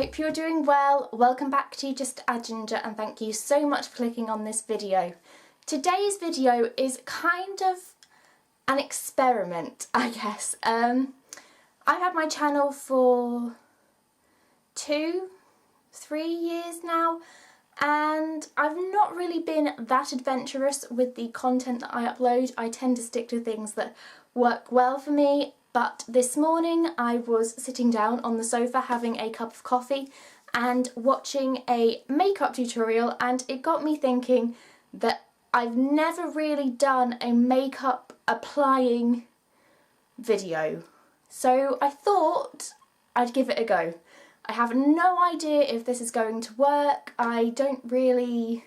hope you're doing well. Welcome back to Just a Ginger and thank you so much for clicking on this video. Today's video is kind of an experiment, I guess. I've had my channel for 2-3 years now and I've not really been that adventurous with the content that I upload. I tend to stick to things that work well for me. But this morning I was sitting down on the sofa having a cup of coffee and watching a makeup tutorial, and it got me thinking that I've never really done a makeup applying video. So I thought I'd give it a go. I have no idea if this is going to work. I don't really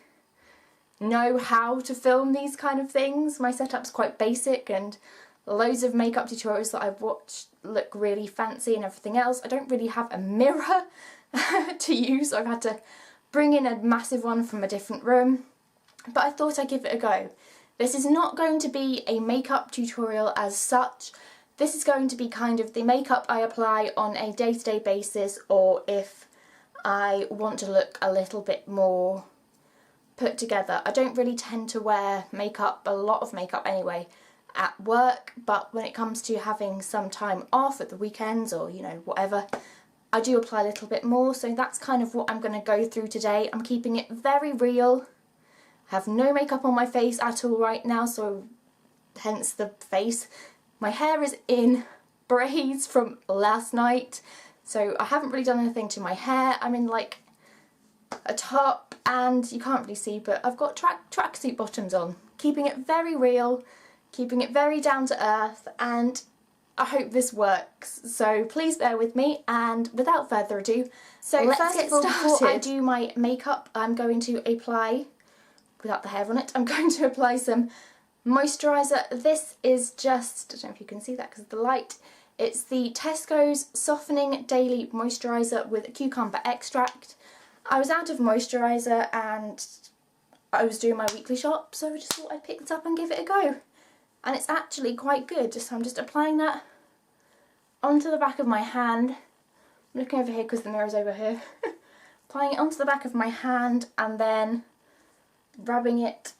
know how to film these kind of things. My setup's quite basic and loads of makeup tutorials that I've watched look really fancy and everything else. I don't really have a mirror to use, so I've had to bring in a massive one from a different room. But I thought I'd give it a go. This is not going to be a makeup tutorial as such. This is going to be kind of the makeup I apply on a day-to-day basis, or if I want to look a little bit more put together. I don't really tend to wear makeup, a lot of makeup anyway, at work, but when it comes to having some time off at the weekends or, you know, whatever, I do apply a little bit more. So that's kind of what I'm going to go through today. I'm keeping it very real. I have no makeup on my face at all right now, so hence the face. My hair is in braids from last night, so I haven't really done anything to my hair. I'm in like a top, and you can't really see, but I've got tracksuit bottoms on. Keeping it very real, keeping it very down to earth, and I hope this works. So please bear with me, and without further ado, so first of all, before I do my makeup, I'm going to apply, without the hair on it, I'm going to apply some moisturiser. This is just, I don't know if you can see that because of the light, it's the Tesco's Softening Daily Moisturiser with Cucumber Extract. I was out of moisturiser and I was doing my weekly shop, so I just thought I'd pick this up and give it a go. And it's actually quite good. So I'm just applying that onto the back of my hand. I'm looking over here because the mirror's over here. Applying it onto the back of my hand and then rubbing it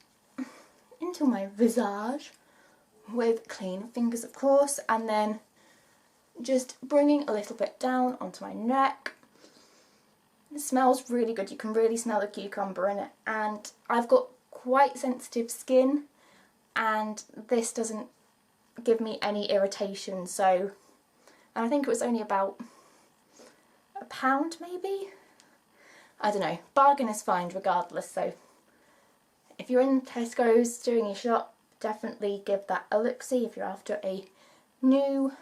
into my visage with clean fingers, of course, and then just bringing a little bit down onto my neck. It smells really good. You can really smell the cucumber in it, and I've got quite sensitive skin and this doesn't give me any irritation, so, and I think it was only about £1 maybe? I don't know. Bargain is fine regardless, so if you're in Tesco's doing your shop, definitely give that a look-see if you're after a new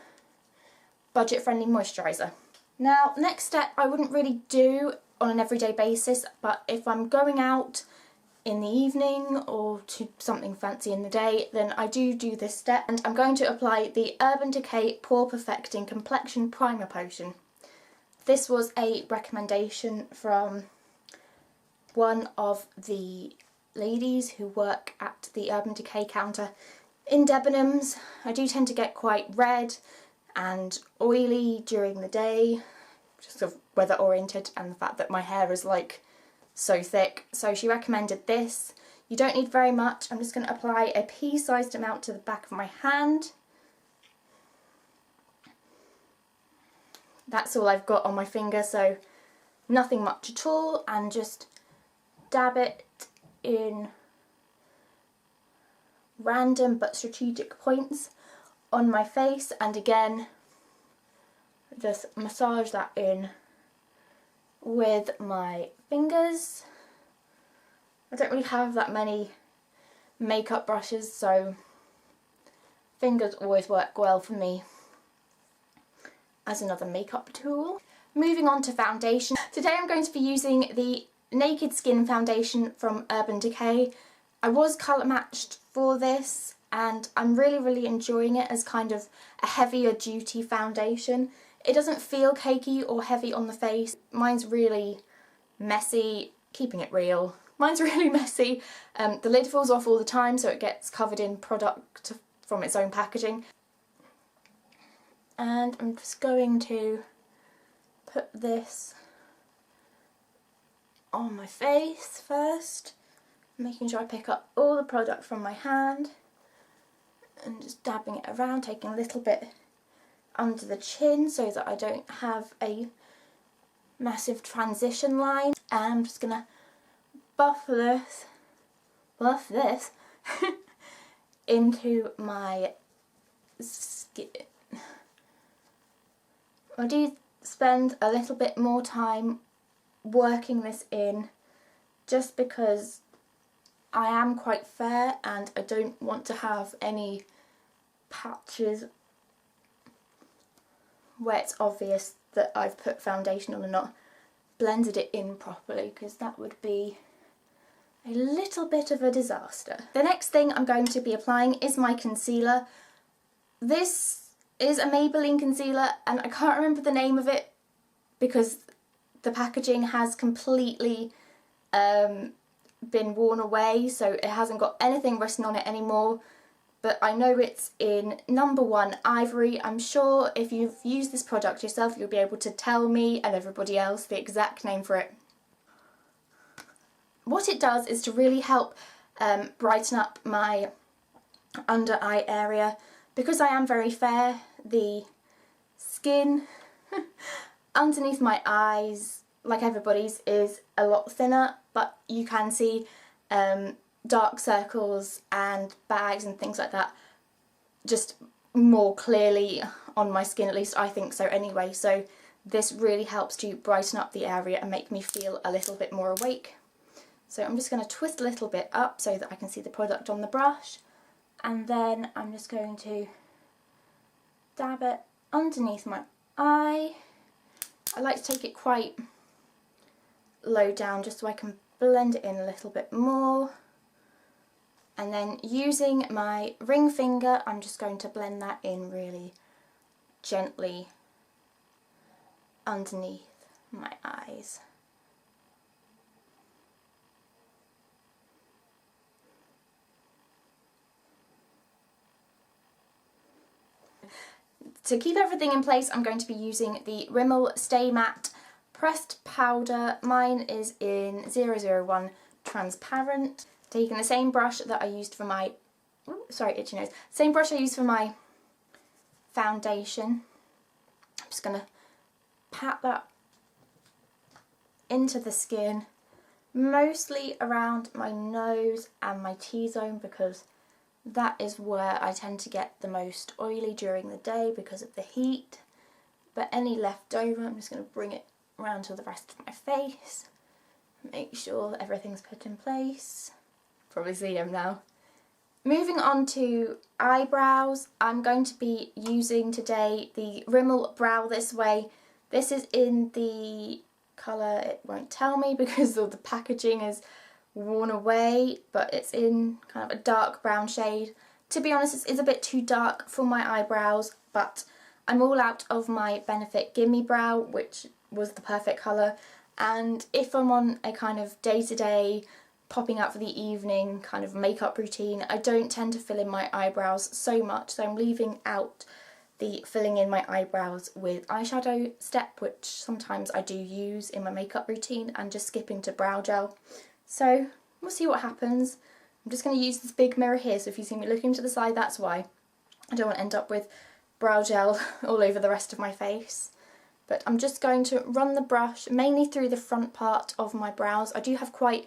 budget-friendly moisturiser. Now, next step I wouldn't really do on an everyday basis, but if I'm going out in the evening or to something fancy in the day, then I do this step, and I'm going to apply the Urban Decay Pore Perfecting Complexion Primer Potion. This was a recommendation from one of the ladies who work at the Urban Decay counter in Debenhams. I do tend to get quite red and oily during the day, just sort of weather oriented, and the fact that my hair is like so thick. So she recommended this. You don't need very much. I'm just going to apply a pea-sized amount to the back of my hand. That's all I've got on my finger, so nothing much at all, and just dab it in random but strategic points on my face, and again just massage that in with my fingers. I don't really have that many makeup brushes, so fingers always work well for me as another makeup tool. Moving on to foundation. Today I'm going to be using the Naked Skin foundation from Urban Decay. I was colour matched for this and I'm really enjoying it as kind of a heavier duty foundation. It doesn't feel cakey or heavy on the face. Mine's really messy, keeping it real. Mine's really messy. The lid falls off all the time, so it gets covered in product from its own packaging. And I'm just going to put this on my face first, making sure I pick up all the product from my hand and just dabbing it around, taking a little bit under the chin so that I don't have a massive transition line. And I'm just gonna buff this into my skin. I do spend a little bit more time working this in just because I am quite fair and I don't want to have any patches where it's obvious that I've put foundation on and not blended it in properly, because that would be a little bit of a disaster. The next thing I'm going to be applying is my concealer. This is a Maybelline concealer and I can't remember the name of it because the packaging has completely been worn away, so it hasn't got anything written on it anymore, but I know it's in number 1 Ivory. I'm sure if you've used this product yourself you'll be able to tell me and everybody else the exact name for it. What it does is to really help brighten up my under eye area. Because I am very fair, the skin underneath my eyes, like everybody's, is a lot thinner, but you can see dark circles and bags and things like that just more clearly on my skin, at least I think so anyway. So this really helps to brighten up the area and make me feel a little bit more awake. So I'm just going to twist a little bit up so that I can see the product on the brush, and then I'm just going to dab it underneath my eye. I like to take it quite low down just so I can blend it in a little bit more. And then using my ring finger, I'm just going to blend that in really gently underneath my eyes. To keep everything in place, I'm going to be using the Rimmel Stay Matte Pressed Powder. Mine is in 001 Transparent. Taking the same brush that I used for my, itchy nose. Same brush I used for my foundation. I'm just going to pat that into the skin, mostly around my nose and my T-zone, because that is where I tend to get the most oily during the day because of the heat. But any left over, I'm just going to bring it around to the rest of my face. Make sure that everything's put in place. Probably see them now. Moving on to eyebrows, I'm going to be using today the Rimmel Brow This Way. This is in the colour, it won't tell me because all the packaging is worn away, but it's in kind of a dark brown shade. To be honest, it's a bit too dark for my eyebrows, but I'm all out of my Benefit Gimme Brow, which was the perfect colour, and if I'm on a kind of day-to-day popping out for the evening kind of makeup routine, I don't tend to fill in my eyebrows so much, so I'm leaving out the filling in my eyebrows with eyeshadow step, which sometimes I do use in my makeup routine, and just skipping to brow gel. So we'll see what happens. I'm just going to use this big mirror here, so if you see me looking to the side, that's why. I don't want to end up with brow gel all over the rest of my face. But I'm just going to run the brush mainly through the front part of my brows. I do have quite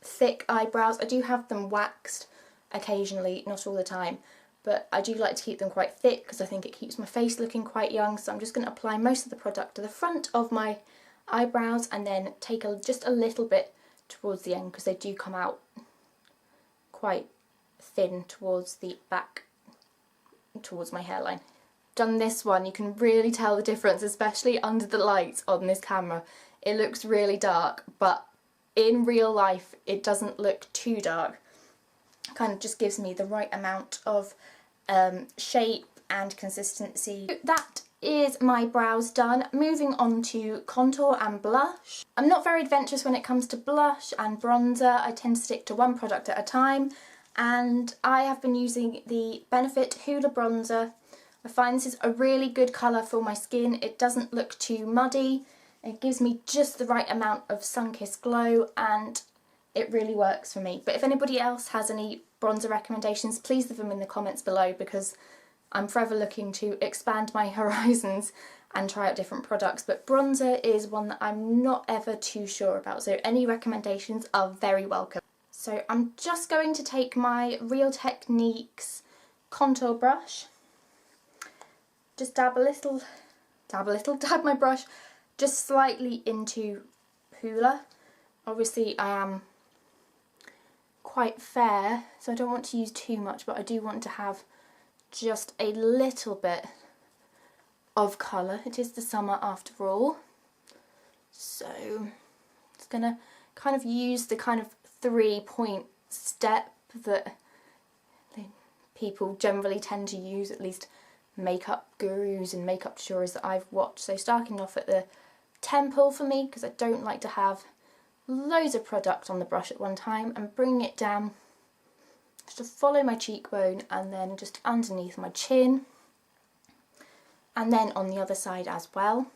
thick eyebrows. I do have them waxed occasionally, not all the time, but I do like to keep them quite thick because I think it keeps my face looking quite young. So I'm just going to apply most of the product to the front of my eyebrows and then take just a little bit towards the end because they do come out quite thin towards the back, towards my hairline. Done this one, you can really tell the difference, especially under the lights on this camera. It looks really dark, but in real life it doesn't look too dark. It kind of just gives me the right amount of shape and consistency. That is my brows done. Moving on to contour and blush. I'm not very adventurous when it comes to blush and bronzer. I tend to stick to one product at a time, and I have been using the Benefit Hoola Bronzer. I find this is a really good colour for my skin. It doesn't look too muddy. It gives me just the right amount of sun-kissed glow and it really works for me. But if anybody else has any bronzer recommendations, please leave them in the comments below, because I'm forever looking to expand my horizons and try out different products. But bronzer is one that I'm not ever too sure about, so any recommendations are very welcome. So I'm just going to take my Real Techniques contour brush, just dab my brush just slightly into Hoola. Obviously I am quite fair, so I don't want to use too much, but I do want to have just a little bit of colour. It is the summer after all, so it's gonna kind of use the kind of 3-point step that people generally tend to use, at least makeup gurus and makeup tutorials that I've watched. So starting off at the temple for me, because I don't like to have loads of product on the brush at one time, and bringing it down just to follow my cheekbone and then just underneath my chin, and then on the other side as well.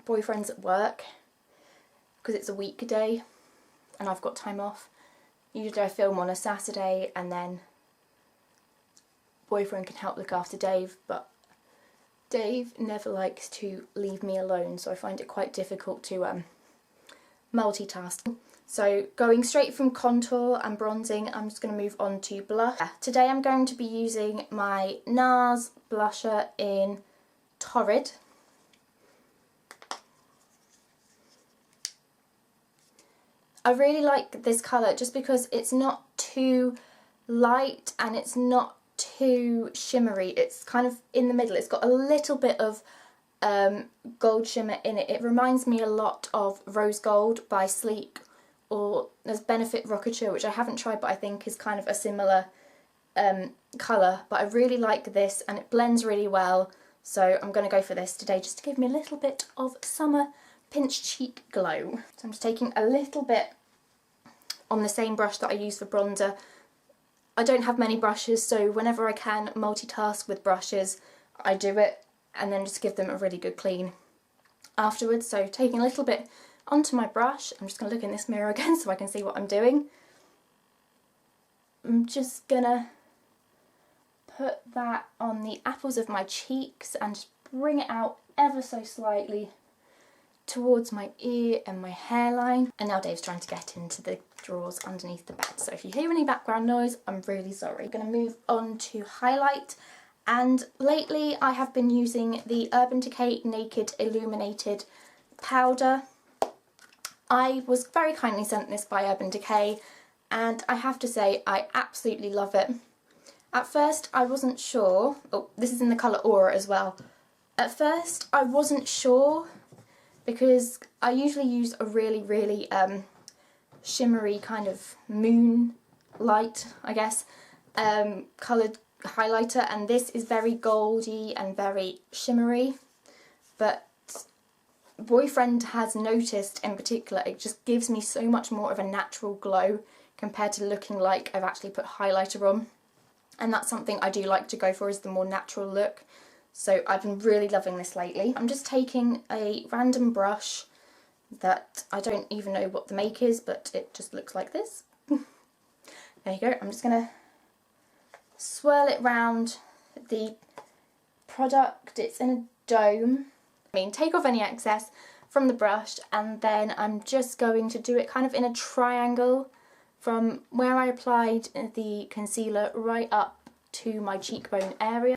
Boyfriend's at work because it's a weekday and I've got time off. Usually I film on a Saturday and then boyfriend can help look after Dave, but Dave never likes to leave me alone, so I find it quite difficult to multitask. So going straight from contour and bronzing, I'm just going to move on to blush. Today I'm going to be using my NARS blusher in Torrid. I really like this colour just because it's not too light and it's not too shimmery. It's kind of in the middle. It's got a little bit of gold shimmer in it. It reminds me a lot of Rose Gold by Sleek, or there's Benefit Rockature, which I haven't tried but I think is kind of a similar colour. But I really like this and it blends really well, so I'm going to go for this today just to give me a little bit of summer pinch cheek glow. So I'm just taking a little bit on the same brush that I use for bronzer. I don't have many brushes, so whenever I can multitask with brushes, I do it and then just give them a really good clean afterwards. So taking a little bit onto my brush, I'm just going to look in this mirror again so I can see what I'm doing. I'm just going to put that on the apples of my cheeks and just bring it out ever so slightly towards my ear and my hairline. And now Dave's trying to get into the drawers underneath the bed, so if you hear any background noise, I'm really sorry. I'm going to move on to highlight, and lately I have been using the Urban Decay Naked Illuminated Powder. I was very kindly sent this by Urban Decay and I have to say I absolutely love it. At first I wasn't sure, oh, this is in the colour Aura as well. At first I wasn't sure because I usually use a really shimmery kind of moon light, I guess, coloured highlighter, and this is very goldy and very shimmery, but boyfriend has noticed in particular it just gives me so much more of a natural glow compared to looking like I've actually put highlighter on, and that's something I do like to go for, is the more natural look. So I've been really loving this lately. I'm just taking a random brush that I don't even know what the make is, but it just looks like this. There you go. I'm just going to swirl it round the product. It's in a dome. Take off any excess from the brush, and then I'm just going to do it kind of in a triangle from where I applied the concealer right up to my cheekbone area.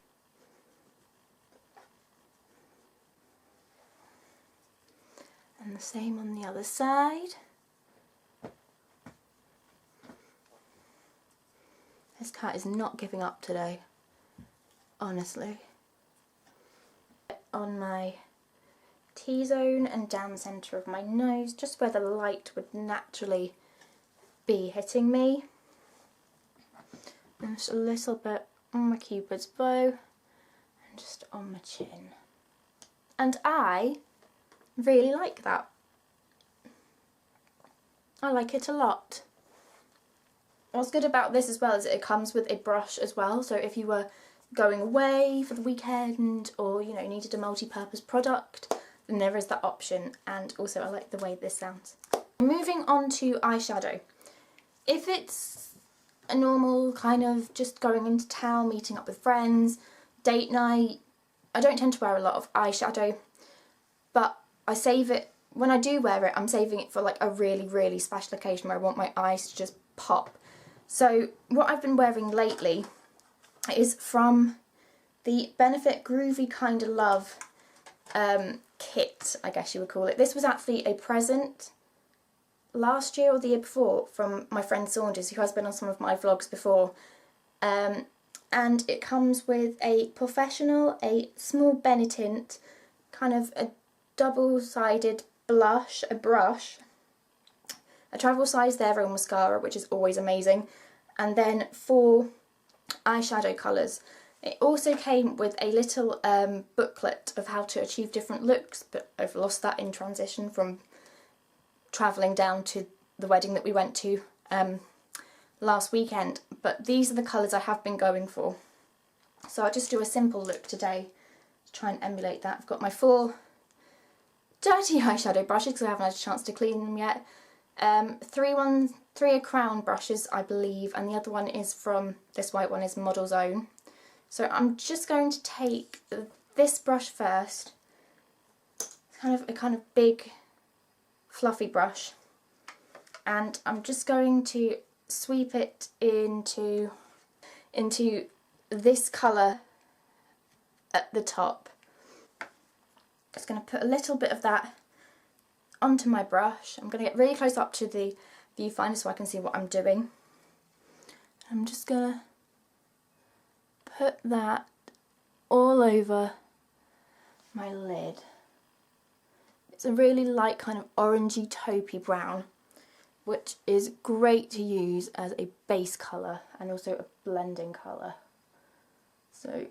And the same on the other side. This cat is not giving up today, honestly. On my T-zone and down the centre of my nose, just where the light would naturally be hitting me. And just a little bit on my Cupid's bow and just on my chin. And I really like that. I like it a lot. What's good about this as well is it comes with a brush as well, so if you were going away for the weekend, or you know, needed a multi-purpose product, then there is that option. And also I like the way this sounds. Moving on to eyeshadow. If it's a normal kind of just going into town, meeting up with friends, date night, I don't tend to wear a lot of eyeshadow, but I save it. When I do wear it, I'm saving it for like a really, really special occasion where I want my eyes to just pop. So what I've been wearing lately is from the Benefit Groovy Kinda Love kit, I guess you would call it. This was actually a present last year or the year before from my friend Saunders, who has been on some of my vlogs before. And it comes with a professional, a small Benetint, kind of a double-sided blush, a brush, a travel size Thero mascara, which is always amazing, and then 4 eyeshadow colours. It also came with a little booklet of how to achieve different looks, but I've lost that in transition from travelling down to the wedding that we went to last weekend. But these are the colours I have been going for. So I'll just do a simple look today to try and emulate that. I've got my 4 dirty eyeshadow brushes because I haven't had a chance to clean them yet. 3 are crown brushes, I believe, and the other one is from, this white one is Model's Own. So I'm just going to take this brush first. It's a kind of big fluffy brush, and I'm just going to sweep it into this colour at the top. Just going to put a little bit of that onto my brush. I'm going to get really close up to the viewfinder so I can see what I'm doing. I'm just going to put that all over my lid. It's a really light kind of orangey taupey brown, which is great to use as a base colour and also a blending colour. So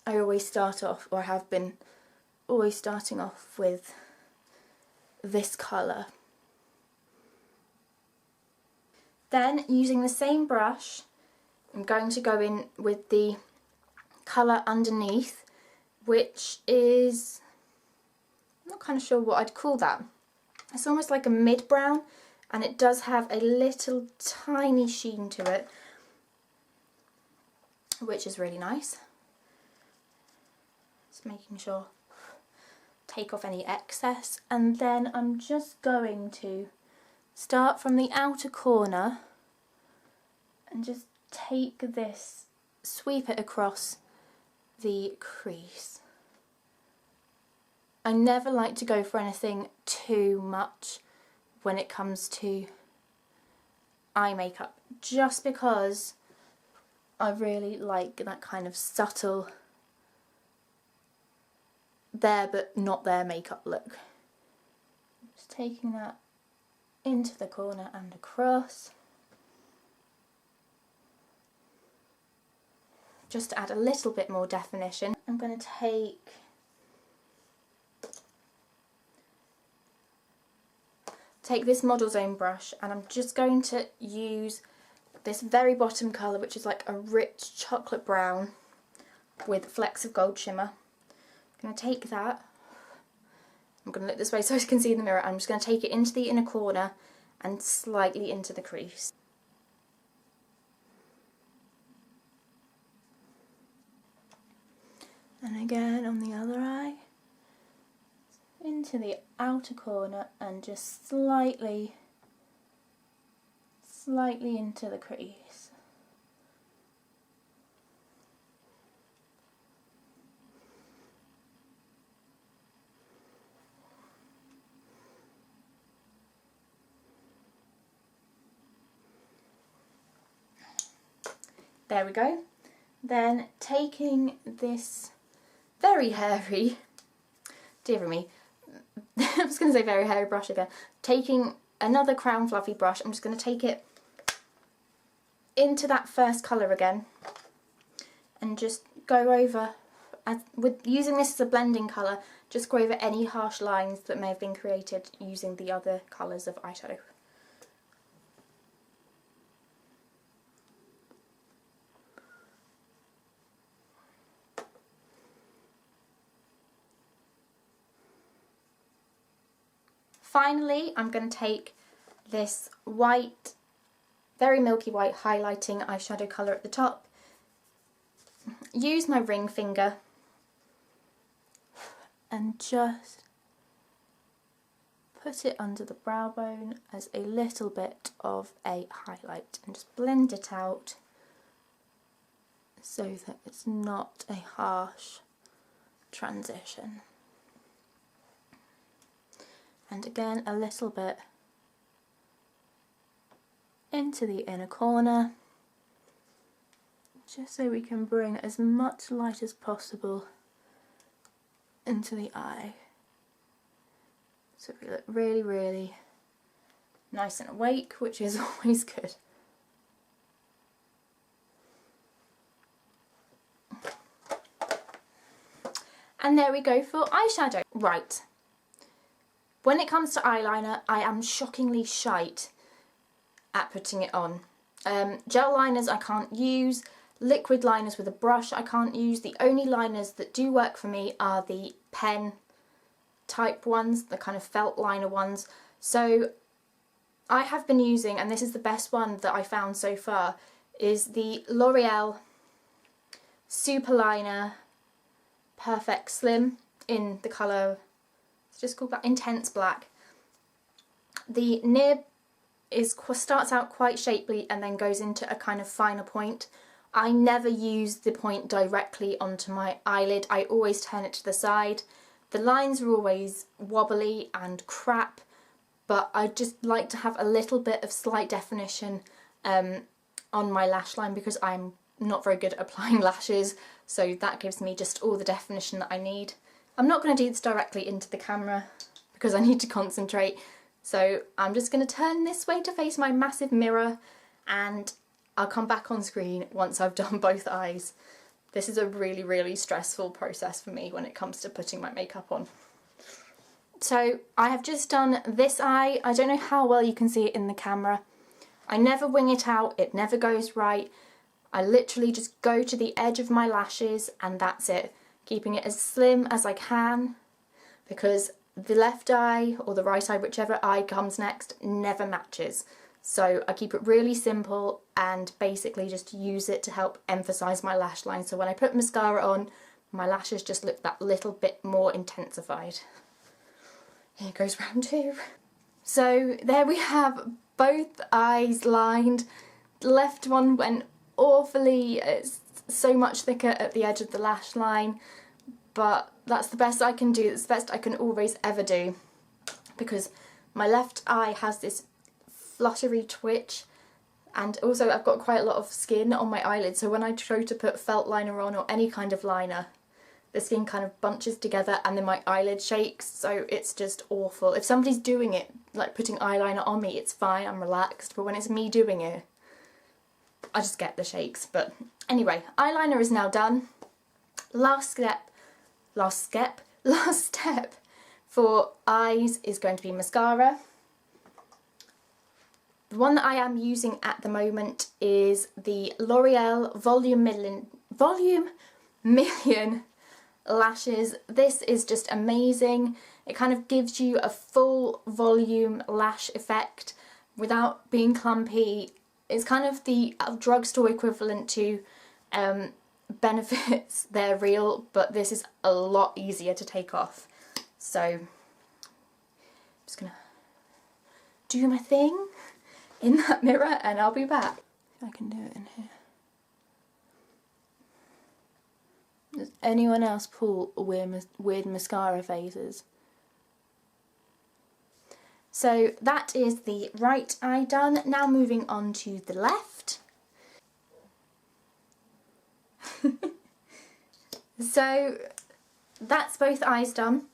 I always start off, or have been always starting off with this colour. Then, using the same brush, I'm going to go in with the colour underneath, which is, I'm not kind of sure what I'd call that. It's almost like a mid-brown, and it does have a little tiny sheen to it, which is really nice. Just making sure, take off any excess, and then I'm just going to start from the outer corner and just take this, sweep it across the crease. I never like to go for anything too much when it comes to eye makeup, just because I really like that kind of subtle there but not there makeup look. Just taking that into the corner and across. Just to add a little bit more definition, I'm going to take this Model's Own brush, and I'm just going to use this very bottom colour, which is like a rich chocolate brown with flecks of gold shimmer. I'm going to take that, I'm going to look this way so I can see in the mirror, I'm just going to take it into the inner corner and slightly into the crease. And again on the other eye, into the outer corner and just slightly into the crease. There we go. Then taking this very hairy, dear me, I was going to say very hairy brush again, taking another crown fluffy brush, I'm just going to take it into that first colour again and just go over, with using this as a blending colour, just go over any harsh lines that may have been created using the other colours of eyeshadow. finally, I'm going to take this white, very milky white highlighting eyeshadow colour at the top, use my ring finger and just put it under the brow bone as a little bit of a highlight and just blend it out so that it's not a harsh transition. And again, a little bit into the inner corner, just so we can bring as much light as possible into the eye. So we look really, really nice and awake, which is always good. And there we go for eyeshadow. Right. When it comes to eyeliner, I am shockingly shite at putting it on. Gel liners I can't use, liquid liners with a brush I can't use. The only liners that do work for me are the pen type ones, the kind of felt liner ones. So I have been using, and this is the best one that I found so far, is the L'Oreal Super Liner Perfect Slim in the colour, it's just called Intense Black. The nib starts out quite shapely and then goes into a kind of finer point. I never use the point directly onto my eyelid, I always turn it to the side. The lines are always wobbly and crap, but I just like to have a little bit of slight definition on my lash line because I'm not very good at applying lashes, so that gives me just all the definition that I need. I'm not going to do this directly into the camera because I need to concentrate, so I'm just going to turn this way to face my massive mirror and I'll come back on screen once I've done both eyes. This is a really, really stressful process for me when it comes to putting my makeup on. So I have just done this eye. I don't know how well you can see it in the camera. I never wing it out, it never goes right. I literally just go to the edge of my lashes and that's it. Keeping it as slim as I can because the left eye or the right eye, whichever eye comes next, never matches. So I keep it really simple and basically just use it to help emphasise my lash line. So when I put mascara on, my lashes just look that little bit more intensified. Here goes round two. So there we have both eyes lined. The left one went awfully, it's so much thicker at the edge of the lash line, but that's the best I can do. It's the best I can always ever do because my left eye has this fluttery twitch and also I've got quite a lot of skin on my eyelid, so when I try to put felt liner on or any kind of liner, the skin kind of bunches together and then my eyelid shakes, so it's just awful. If somebody's doing it, like putting eyeliner on me, it's fine, I'm relaxed, but when it's me doing it, I just get the shakes. But anyway, eyeliner is now done. Last step for eyes is going to be mascara. The one that I am using at the moment is the L'Oreal Volume Million Lashes. This is just amazing. It kind of gives you a full volume lash effect without being clumpy. It's kind of the drugstore equivalent to Benefits. They're real, but this is a lot easier to take off. So I'm just gonna do my thing in that mirror and I'll be back. If I can do it in here. Does anyone else pull weird mascara phases? So that is the right eye done. Now moving on to the left. So that's both eyes done.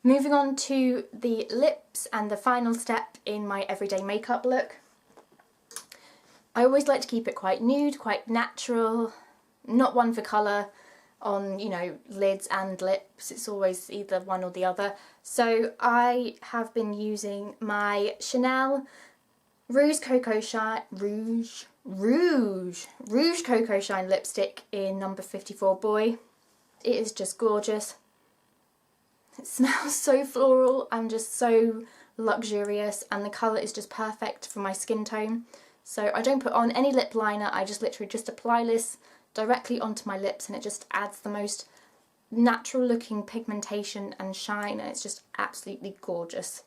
Moving on to the lips and the final step in my everyday makeup look. I always like to keep it quite nude, quite natural, not one for colour on, you know, lids and lips. It's always either one or the other. So I have been using my Chanel Rouge Cocoa Shine lipstick in number 54 Boy. It is just gorgeous. It smells so floral and just so luxurious, and the colour is just perfect for my skin tone. So I don't put on any lip liner, I just literally just apply this directly onto my lips, and it just adds the most natural looking pigmentation and shine, and it's just absolutely gorgeous.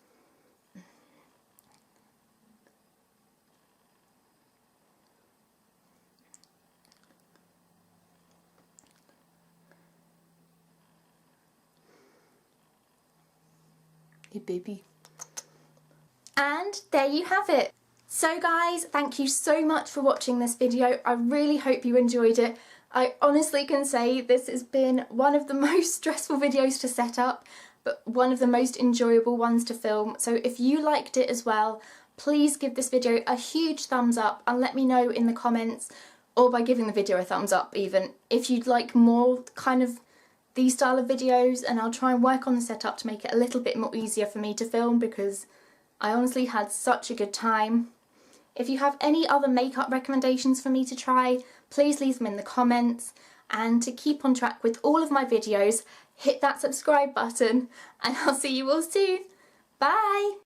Hey baby. And there you have it. So guys, thank you so much for watching this video. I really hope you enjoyed it. I honestly can say this has been one of the most stressful videos to set up, but one of the most enjoyable ones to film. So if you liked it as well, please give this video a huge thumbs up and let me know in the comments, or by giving the video a thumbs up even, if you'd like more kind of these style of videos, and I'll try and work on the setup to make it a little bit more easier for me to film, because I honestly had such a good time. If you have any other makeup recommendations for me to try, please leave them in the comments, and to keep on track with all of my videos, hit that subscribe button, and I'll see you all soon. Bye!